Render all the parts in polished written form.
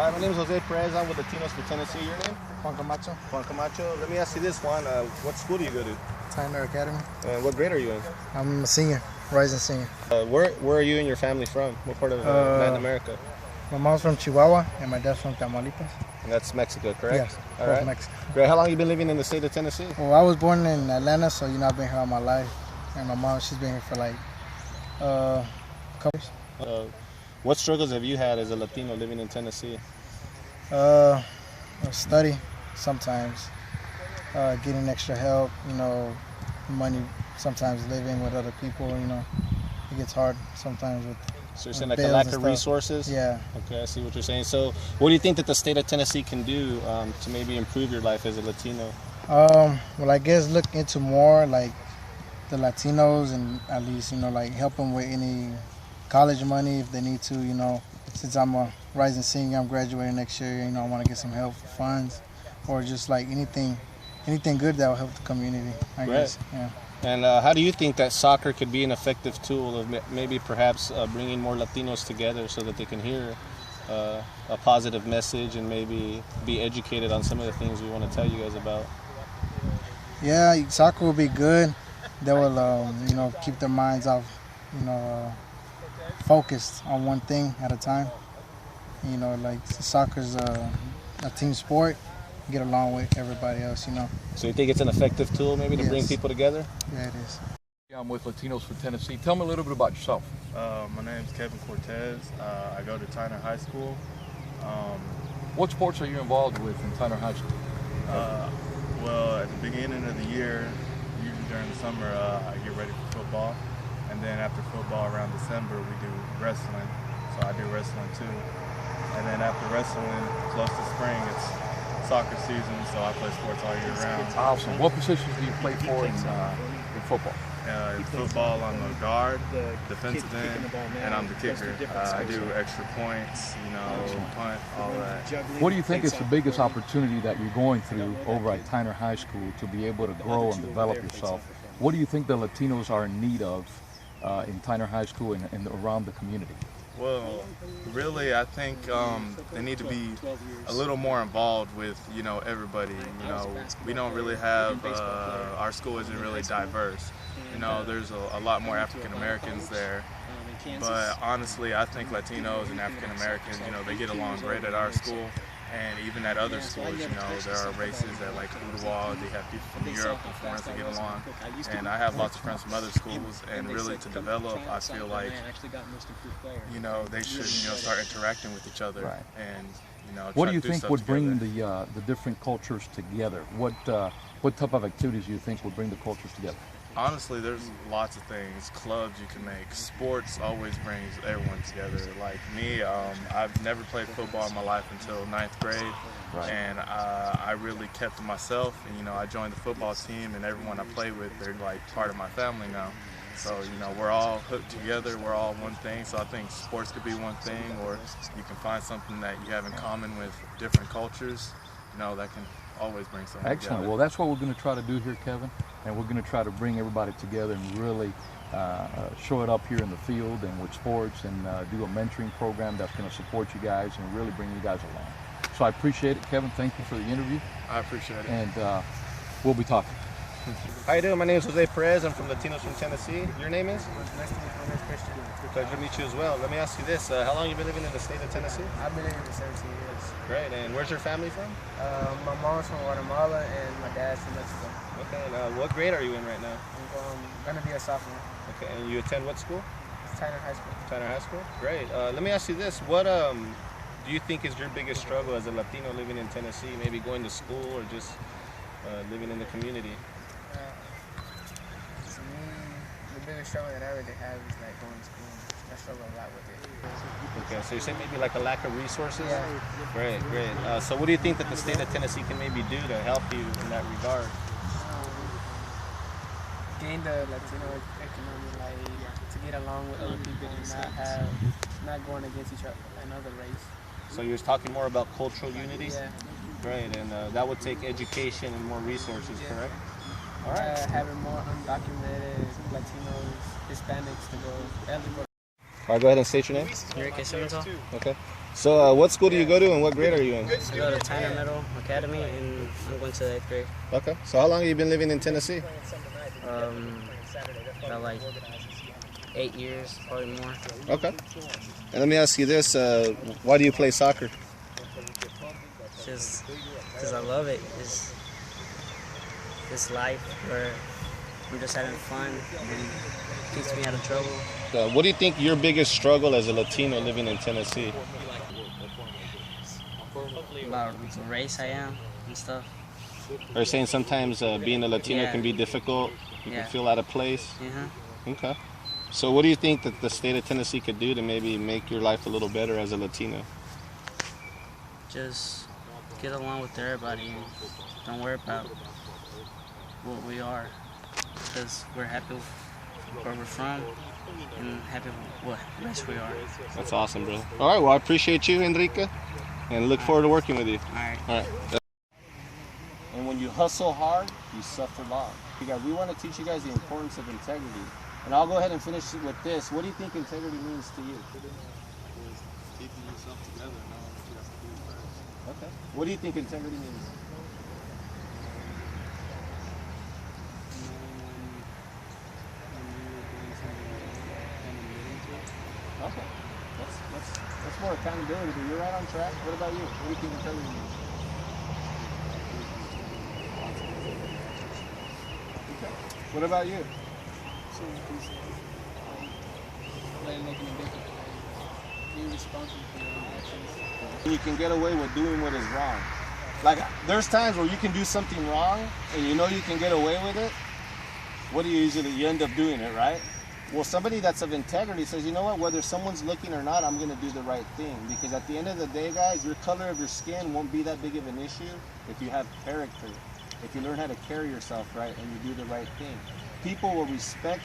Hi, my name is Jose Perez. I'm with Latinos for Tennessee. Your name? Juan Camacho. Juan Camacho. Let me ask you this, Juan. What school do you go to? Tyner Academy. And what grade are you in? I'm a senior, rising senior. Where are you and your family from? What part of Latin America? My mom's from Chihuahua and my dad's from Tamaulipas. And that's Mexico, correct? Yes, all right. Mexico. Great. How long have you been living in the state of Tennessee? Well, I was born in Atlanta, so I've been here all my life. And my mom, she's been here for like a couple years. What struggles have you had as a Latino living in Tennessee? Study sometimes, getting extra help, money, sometimes living with other people, it gets hard sometimes with So you're saying like a lack of resources? Yeah. Okay, I see what you're saying. So what do you think that the state of Tennessee can do to maybe improve your life as a Latino? Well, I guess look into more like the Latinos and at least, like help them with any college money if they need to, since I'm a rising senior, I'm graduating next year, I want to get some help for funds or just like anything good that will help the community, I guess. Yeah. And how do you think that soccer could be an effective tool of maybe perhaps bringing more Latinos together so that they can hear a positive message and maybe be educated on some of the things we want to tell you guys about? Yeah, soccer will be good. That will, keep their minds off, focused on one thing at a time. Like soccer's a team sport. Get along with everybody else, So you think it's an effective tool maybe to bring people together? Yeah, it is. I'm with Latinos for Tennessee. Tell me a little bit about yourself. My name is Kevin Cortez. I go to Tyner High School. What sports are you involved with in Tyner High School? Well, at the beginning of the year, usually during the summer, I get ready for football. And then after football around December, we do wrestling. So I do wrestling too. And then after wrestling, close to spring, it's soccer season, so I play sports all year round. Awesome. What positions do you play for in football? In football, I'm a guard, defensive end, and I'm the kicker. I do extra points, punt, all that. What do you think is the biggest opportunity that you're going through over at Tyner High School to be able to grow and develop yourself? What do you think the Latinos are in need of in Tyner High School and around the community? Well, really, I think they need to be a little more involved with, everybody. We don't really have, our school isn't really diverse. There's a lot more African Americans there. But honestly, I think Latinos and African Americans, they get along great at our school. And even at other schools, there are races at like Uruguay, they have people from Europe and foreigners that get along. And I have lots of friends from other schools, and really to develop, I feel like, they should, start interacting with each other. Right. And, what do you think would bring the different cultures together? What type of activities do you think would bring the cultures together? Honestly, there's lots of things. Clubs you can make. Sports always brings everyone together. Like me, I've never played football in my life until 9th grade. Right. And I really kept to myself. And, I joined the football team, and everyone I play with, they're like part of my family now. So, we're all hooked together. We're all one thing. So I think sports could be one thing, or you can find something that you have in common with different cultures, that can always bring something Excellent. together. Well, that's what we're going to try to do here, Kevin. And we're going to try to bring everybody together and really show it up here in the field and with sports and do a mentoring program that's going to support you guys and really bring you guys along. So I appreciate it, Kevin. Thank you for the interview. I appreciate it. And we'll be talking. How you doing? My name is Jose Perez. I'm from Latinos from Tennessee. Your name is? Nice to meet you. My name is Christian. Pleasure to meet you as well. Let me ask you this. How long have you been living in the state of Tennessee? I've been here for 17 years. Great. And where's your family from? My mom's from Guatemala and my dad's from Mexico. Okay. And what grade are you in right now? I'm going to be a sophomore. Okay. And you attend what school? It's Tyner High School. Tyner High School? Great. Let me ask you this. What do you think is your biggest struggle as a Latino living in Tennessee? Maybe going to school or just living in the community? To me, the biggest struggle that I really have is like going to school. I struggle a lot with it. Okay, so you're saying maybe like a lack of resources? Yeah. Great, great. So what do you think that the state of Tennessee can maybe do to help you in that regard? Gain the Latino economy, like to get along with other people and not going against each other, another race. So you're talking more about cultural unity? Yeah. Great, and that would take education and more resources, correct? All right. Having more undocumented Latinos, Hispanics to go. All right, go ahead and state your name. Enrique Simonson. Okay. So what school do you go to and what grade are you in? I go to Tyner Middle Academy and I'm going to 8th grade. Okay. So how long have you been living in Tennessee? About like 8 years, probably more. Okay. And let me ask you this, why do you play soccer? Just because I love it. It's this life where I'm just having fun and keeps me out of trouble. What do you think your biggest struggle as a Latino living in Tennessee? About the race I am and stuff. Are you saying sometimes being a Latino Yeah. can be difficult? You Yeah. can feel out of place? Okay. So what do you think that the state of Tennessee could do to maybe make your life a little better as a Latino? Just get along with everybody and don't worry about what we are, because we're happy with where we're from and happy with what race we are. That's awesome, bro. All right, well, I appreciate you, Enrique, and look forward to working with you. All right. All right. And when you hustle hard, you suffer long. We want to teach you guys the importance of integrity. And I'll go ahead and finish with this. What do you think integrity means to you? Keeping yourself together, knowing what you have to do first. Okay. What do you think integrity means? Okay. That's more accountability, but you're right on track. What about you? What do you think integrity means? Okay. What about you? Making a difference. Be responsible for your own actions. You can get away with doing what is wrong. Like, there's times where you can do something wrong and you know you can get away with it. What do you usually, you end up doing it, right? Well, somebody that's of integrity says, you know what, whether someone's looking or not, I'm going to do the right thing. Because at the end of the day, guys, your color of your skin won't be that big of an issue if you have character, if you learn how to carry yourself right and you do the right thing. People will respect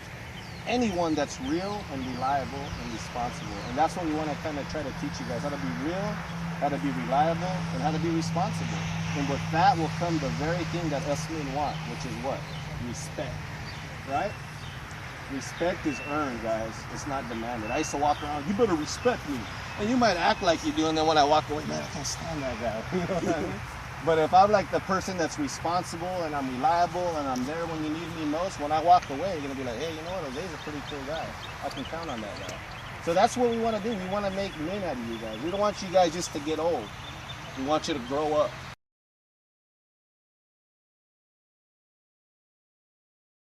anyone that's real and reliable and responsible. And that's what we want to kind of try to teach you guys, how to be real, how to be reliable, and how to be responsible. And with that will come the very thing that us men want, which is what? Respect, right? Respect is earned, guys. It's not demanded. I used to walk around, you better respect me. And you might act like you do, and then when I walk away, man, I can't stand that guy. You know what I mean? But if I'm like the person that's responsible and I'm reliable and I'm there when you need me most, when I walk away, you're gonna be like, hey, you know what, Jose's a pretty cool guy. I can count on that guy. So that's what we want to do. We want to make men out of you guys. We don't want you guys just to get old. We want you to grow up.